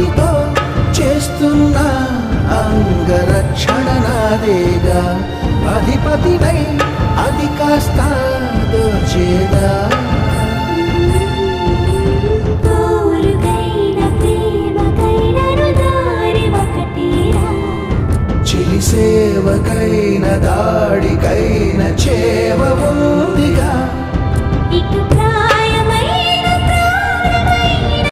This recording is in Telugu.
వాటితో చేస్తున్న అంగరక్షణ నాదేగా. అధిపతినై అది కాస్త దోచేదా. చిలి సేవకైన దాడికైన